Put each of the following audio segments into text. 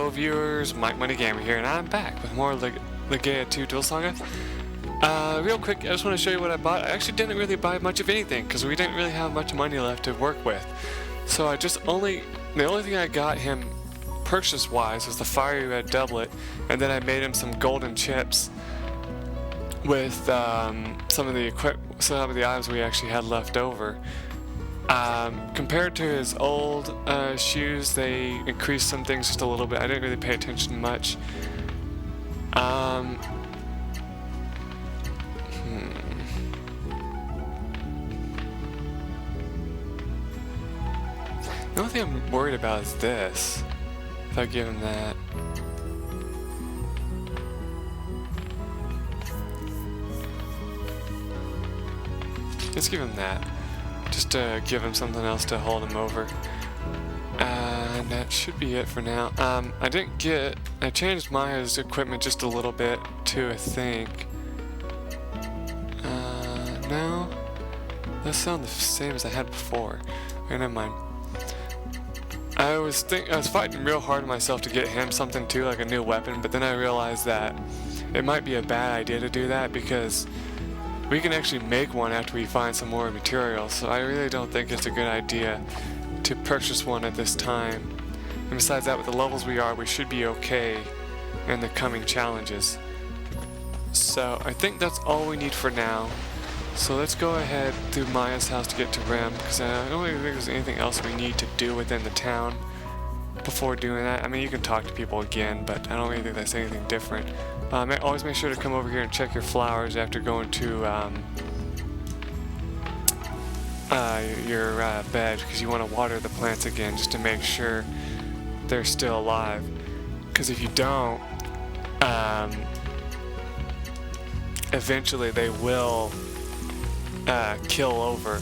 Hello viewers, MikeMoneyGMR here, and I'm back with more Legaia 2 Duel Saga. Real quick, I just want to show you what I bought. I actually didn't really buy much of anything, because we didn't really have much money left to work with. So the only thing I got him purchase-wise was the Fire Red Doublet, and then I made him some golden chips with some of the items we actually had left over. Compared to his old shoes, they increased some things just a little bit. I didn't really pay attention much. The only thing I'm worried about is this. If I give him that. Let's give him that. Just to give him something else to hold him over. And that should be it for now. I changed Maya's equipment just a little bit too, I think. No. That sounds the same as I had before. Okay, never mind. I was fighting real hard on myself to get him something too, like a new weapon, but then I realized that it might be a bad idea to do that because we can actually make one after we find some more materials, so I really don't think it's a good idea to purchase one at this time. And besides that, with the levels we are, we should be okay in the coming challenges. So I think that's all we need for now. So let's go ahead through Maya's house to get to Rem, because I don't really think there's anything else we need to do within the town before doing that. I mean, you can talk to people again, but I don't really think that's anything different. Always make sure to come over here and check your flowers after going to your bed, because you want to water the plants again just to make sure they're still alive. Because if you don't, eventually they will kill over.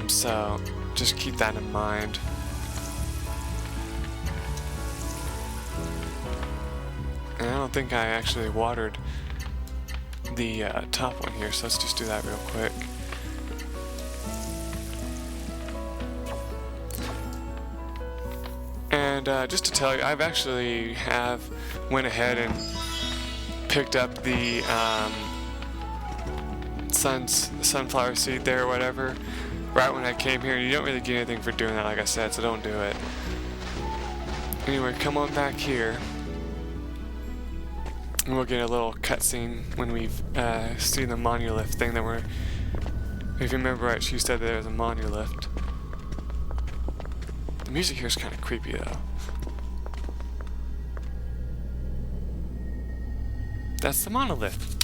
So just keep that in mind. And I don't think I actually watered the top one here, so let's just do that real quick. And just to tell you, I've actually went ahead and picked up the sunflower seed there or whatever right when I came here. You don't really get anything for doing that, like I said, so don't do it. Anyway, come on back here. And we'll get a little cutscene when we've seen the Monolith thing that we're... If you remember right, she said that there was a Monolith. The music here is kind of creepy though. That's the Monolith.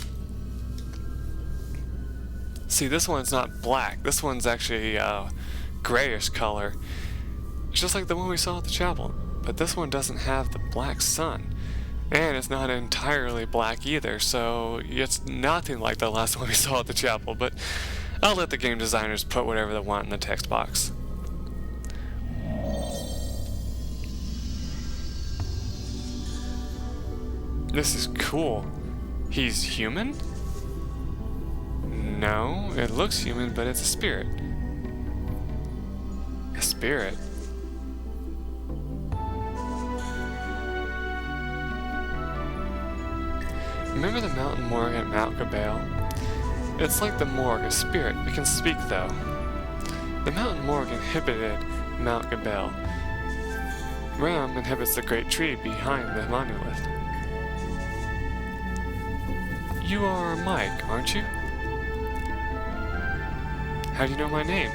See, this one's not black. This one's actually grayish color. It's just like the one we saw at the chapel. But this one doesn't have the black sun. And it's not entirely black either, so it's nothing like the last one we saw at the chapel, but I'll let the game designers put whatever they want in the text box. This is cool. He's human? No, it looks human, but it's a spirit. A spirit? Remember the mountain morgue at Mount Gabale? It's like the morgue, a spirit. It can speak, though. The mountain morgue inhibited Mount Gabale. Ram inhibits the great tree behind the monolith. You are Mike, aren't you? How do you know my name?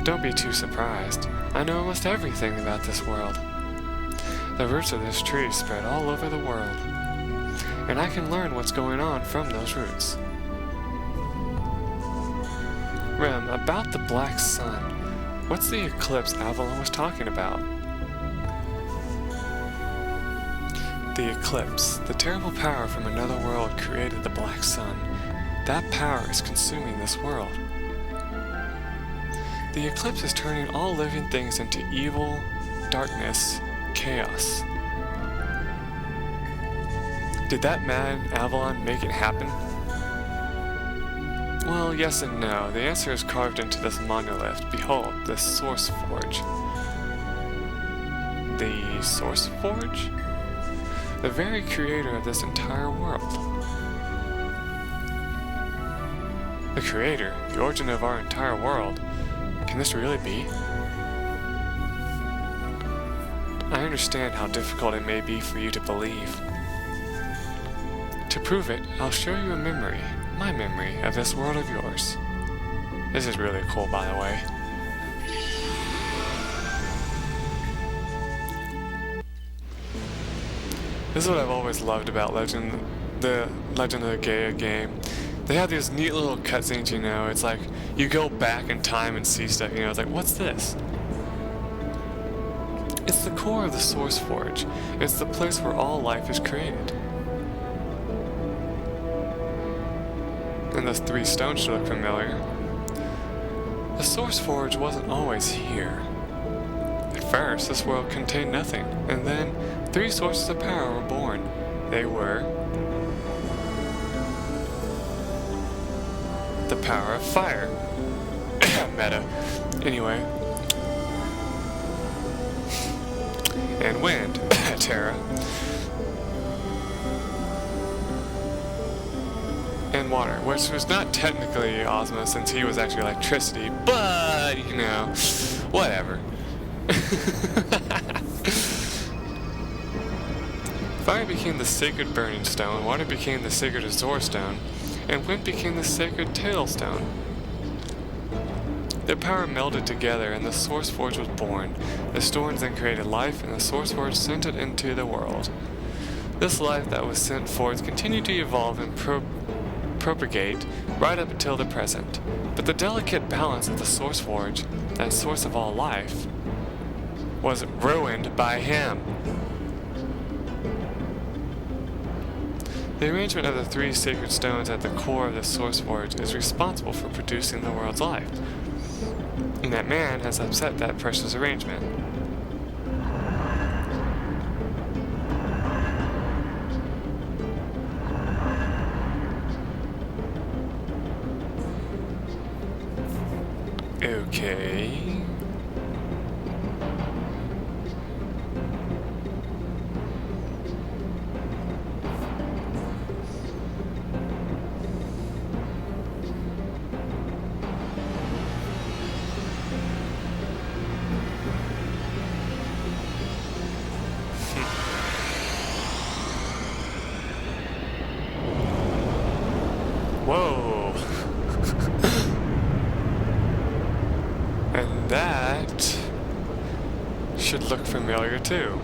Don't be too surprised. I know almost everything about this world. The roots of this tree spread all over the world, and I can learn what's going on from those roots. Rem, about the black sun, what's the eclipse Avalon was talking about? The eclipse, the terrible power from another world created the black sun. That power is consuming this world. The eclipse is turning all living things into evil, darkness, chaos. Did that mad Avalon make it happen? Well, yes and no. The answer is carved into this monolith. Behold, this SourceForge. The SourceForge? The very creator of this entire world. The creator, the origin of our entire world. Can this really be? I understand how difficult it may be for you to believe. To prove it, I'll show you a memory, my memory, of this world of yours. This is really cool, by the way. This is what I've always loved about the Legend of Legaia game. They have these neat little cutscenes, you know. It's like you go back in time and see stuff, you know. It's like, what's this? It's the core of the SourceForge. It's the place where all life is created. And those 3 stones should look familiar. The SourceForge wasn't always here. At first, this world contained nothing, and then 3 sources of power were born. They were the power of fire. Meta. Anyway. And wind. Terra. And water, which was not technically Ozma since he was actually electricity, but, you know, whatever. Fire became the sacred burning stone, water became the sacred azure stone, and wind became the sacred tail stone. Their power melded together and the SourceForge was born. The stones then created life and the SourceForge sent it into the world. This life that was sent forth continued to evolve and propagate right up until the present. But the delicate balance of the SourceForge, that source of all life, was ruined by him. The arrangement of the 3 sacred stones at the core of the SourceForge is responsible for producing the world's life. And that man has upset that precious arrangement. Okay. Whoa. And that should look familiar too.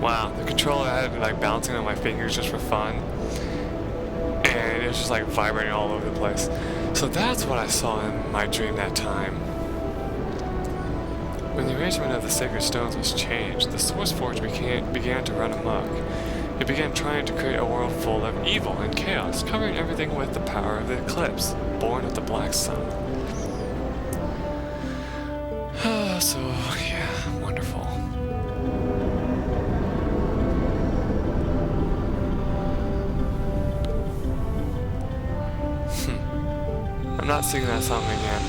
Wow, the controller had it like bouncing on my fingers just for fun. And it was just like vibrating all over the place. So that's what I saw in my dream that time. When the arrangement of the sacred stones was changed, the SourceForge began to run amok. It began trying to create a world full of evil and chaos, covering everything with the power of the eclipse, born of the black sun. So, yeah, wonderful. I'm not singing that song again.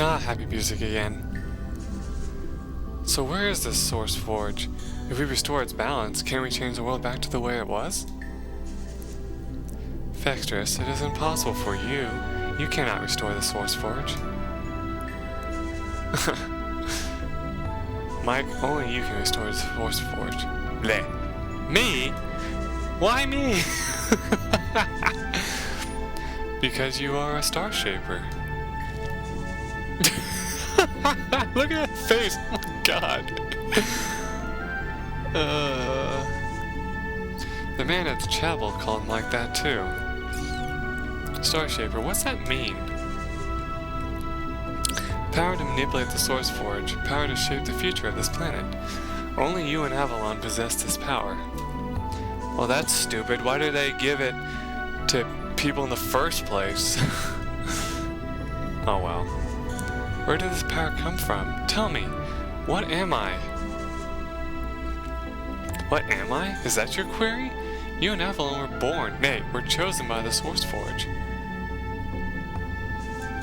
Ah, happy music again. So where is this SourceForge? If we restore its balance, can we change the world back to the way it was? Vextress, it is impossible for you. You cannot restore the SourceForge. Mike, only you can restore the SourceForge. Bleh. Me? Why me? Because you are a Starshaper. Look at that face! Oh my god! The man at the chapel called him like that too. Starshaper, what's that mean? Power to manipulate the SourceForge, power to shape the future of this planet. Only you and Avalon possess this power. Well, that's stupid. Why did they give it to people in the first place? Oh well. Where did this power come from? Tell me, what am I? What am I? Is that your query? You and Avalon were born, nay, were chosen by the SourceForge.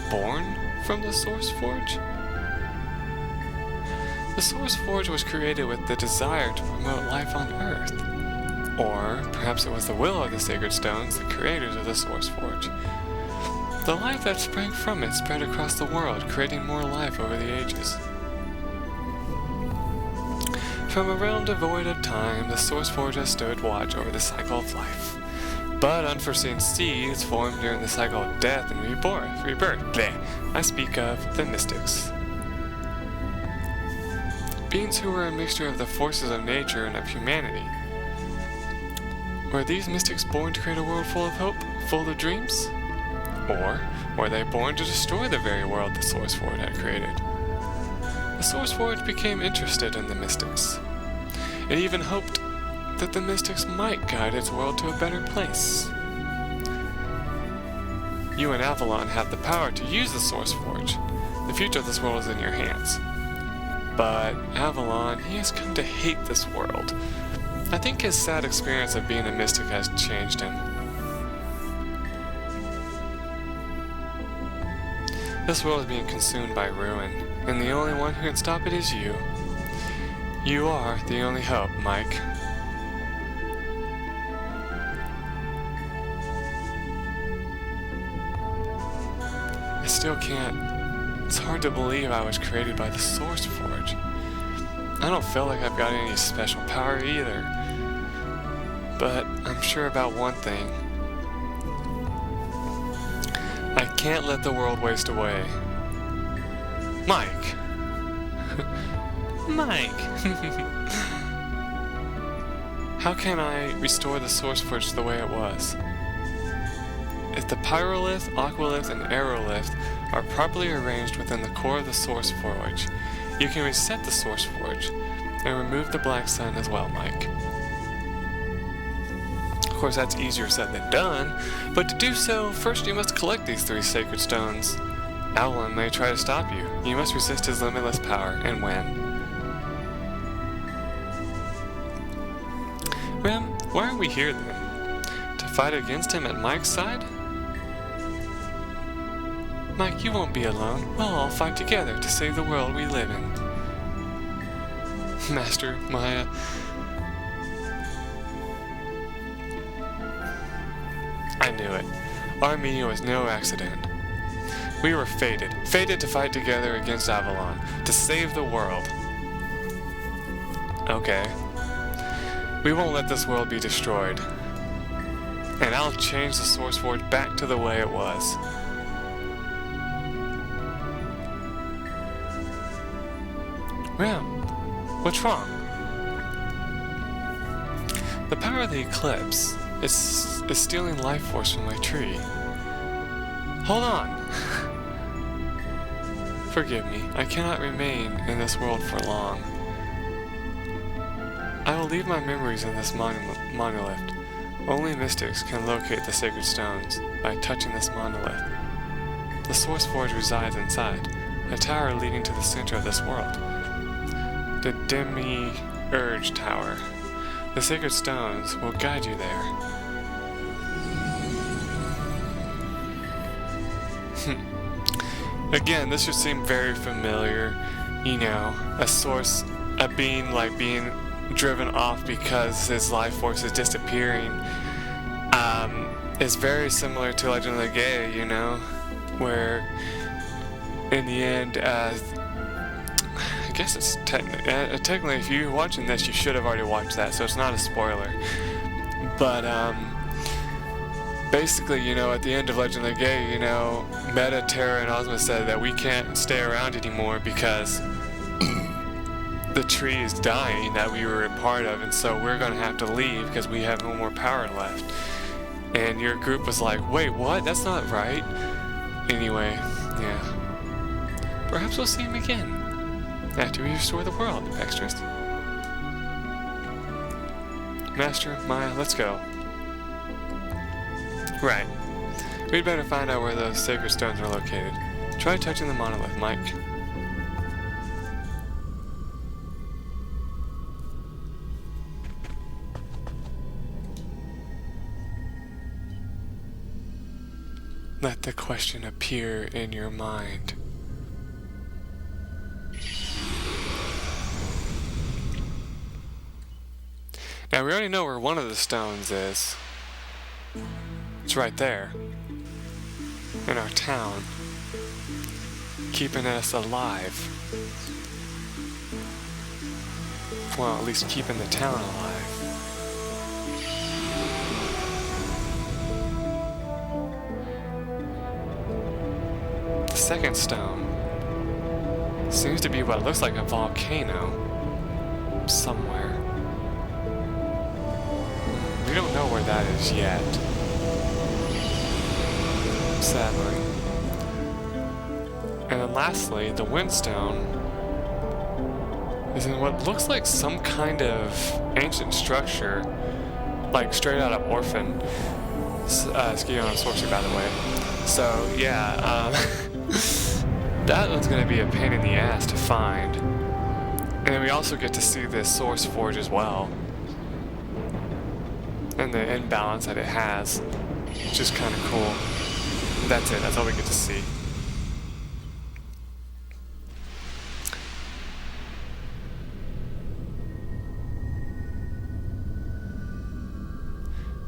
Born from the SourceForge? The SourceForge was created with the desire to promote life on Earth. Or perhaps it was the will of the Sacred Stones, the creators of the SourceForge. The life that sprang from it spread across the world, creating more life over the ages. From a realm devoid of time, the SourceForge has stood watch over the cycle of life. But unforeseen seeds formed during the cycle of death and rebirth. Bleh. I speak of the mystics. Beings who were a mixture of the forces of nature and of humanity. Were these mystics born to create a world full of hope, full of dreams? Or were they born to destroy the very world the SourceForge had created? The SourceForge became interested in the mystics. It even hoped that the mystics might guide its world to a better place. You and Avalon have the power to use the SourceForge. The future of this world is in your hands. But Avalon, he has come to hate this world. I think his sad experience of being a mystic has changed him. This world is being consumed by ruin, and the only one who can stop it is you. You are the only hope, Mike. I still can't. It's hard to believe I was created by the SourceForge. I don't feel like I've got any special power either. But I'm sure about one thing. I can't let the world waste away. Mike! Mike! How can I restore the SourceForge to the way it was? If the Pyrolith, Aqualith, and Aerolith are properly arranged within the core of the SourceForge, you can reset the SourceForge and remove the Black Sun as well, Mike. Of course, that's easier said than done, but to do so, first you must collect these 3 sacred stones. Avalon may try to stop you. You must resist his limitless power and win. Rem, why are we here then? To fight against him at Mike's side? Mike, you won't be alone. We'll all fight together to save the world we live in. Master Maya. I knew it. Our meeting was no accident. We were fated to fight together against Avalon, to save the world. Okay. We won't let this world be destroyed. And I'll change the SourceForge back to the way it was. Ram, what's wrong? The power of the eclipse is stealing life force from my tree. Hold on! Forgive me, I cannot remain in this world for long. I will leave my memories in this monolith. Only mystics can locate the sacred stones by touching this monolith. The SourceForge resides inside, a tower leading to the center of this world. The Demi-Urge Tower. The sacred stones will guide you there. Again, this should seem very familiar. You know, a being like being driven off because his life force is disappearing. Is very similar to Legend of Legaia, you know, where in the end, I guess it's technically, if you're watching this, you should have already watched that, so it's not a spoiler. But basically, you know, at the end of Legend of Legaia, you know, Meta, Terra, and Ozma said that we can't stay around anymore because the tree is dying that we were a part of, and so we're going to have to leave because we have no more power left. And your group was like, wait, what? That's not right. Anyway, yeah. Perhaps we'll see him again after we restore the world, Extras. Master, Maya, let's go. Right. We'd better find out where those sacred stones are located. Try touching the monolith, Mike. Let the question appear in your mind. Now we already know where one of the stones is. It's right there. In our town. Keeping us alive. Well, at least keeping the town alive. The second stone seems to be what looks like a volcano somewhere. We don't know where that is yet, sadly. And then lastly, the windstone is in what looks like some kind of ancient structure, like straight out of Orphan. Skiing on Sorcery, by the way. So yeah, that one's going to be a pain in the ass to find. And then we also get to see this SourceForge as well. And the imbalance that it has, which is kind of cool. That's it, that's all we get to see.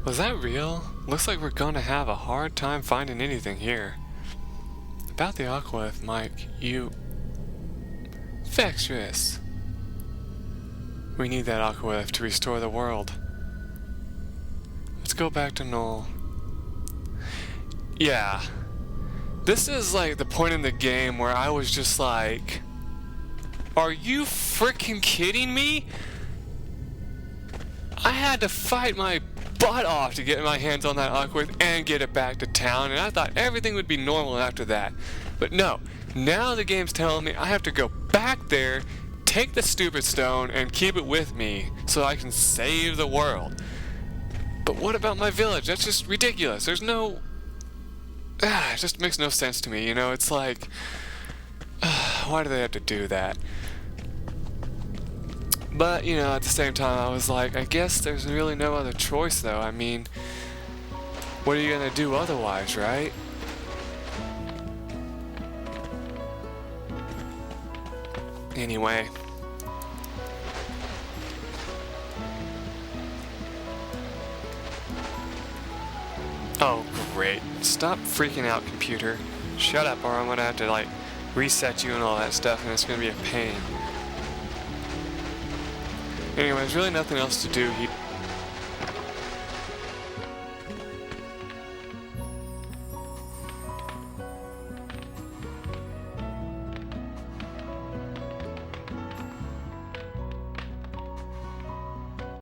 Was that real? Looks like we're gonna have a hard time finding anything here. About the Aqualith, Mike, you... Vextrous! We need that Aqualith to restore the world. Let's go back to Null. Yeah. This is like the point in the game where I was just like... Are you freaking kidding me? I had to fight my butt off to get my hands on that Aqualith and get it back to town, and I thought everything would be normal after that. But no, now the game's telling me I have to go back there, take the stupid stone, and keep it with me so I can save the world. But what about my village? That's just ridiculous. There's no... it just makes no sense to me, you know? It's like... why do they have to do that? But, you know, at the same time, I was like, I guess there's really no other choice, though. I mean, what are you gonna do otherwise, right? Anyway. Oh, great. Stop freaking out, computer. Shut up, or I'm gonna have to, like, reset you and all that stuff, and it's gonna be a pain. Anyway, there's really nothing else to do here.